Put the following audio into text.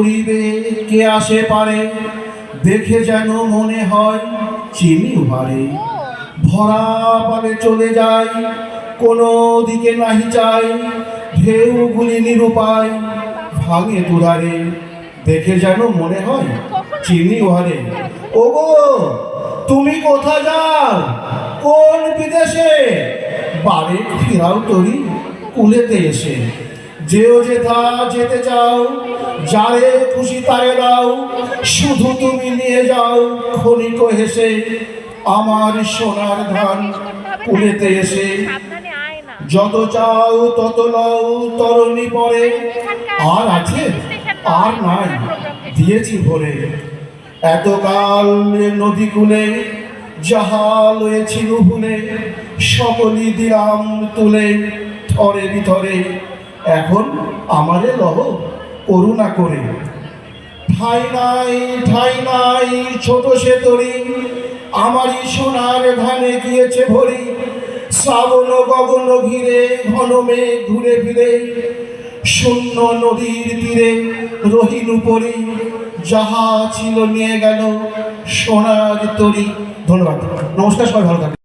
তরিবে কে আসে পারে, দেখে যেন মনে হয় চিনি উহারে। ভরা পালে চলে যায়, কোনো দিকে নাহি চাই, ঢেউগুলি নিরুপায় ভাঙে দুধারে, দেখে যেন মনে হয় চিনি উহারে। ওগো তুমি কোথা যাও, কোন বিদেশে, বাড়ি ফিরাও তরি কুলেতে এসে। যেও যেথা যেতে চাও, যারে খুশি তারে দাও, শুধু তুমি নিয়ে যাও ক্ষণিক হেসে আমার সোনার ধান কুলেতে এসে। যত চাও তত লও তরণী পরে, আর আছে আর নাই দিয়েছি ভরে। এতকাল নদী কূলে যাহা লয়েছিল ভুলে, সকলই দিলাম তুলে থরে বিথরে। এখন আমারে লহ করুণা করে। ঠাই নাই ছোট সে তরি, আমারই সোনার ধানে গিয়েছে ভরি। শ্রাবণ গগন ঘিরে ঘন মেঘ ঘুরে ফিরে, শূন্য নদীর তীরে রহিল পরি। যাহা ছিল নিয়ে গেল সোনার তরি। ধন্যবাদ, নমস্কার, সবাই ভালো থাকবেন।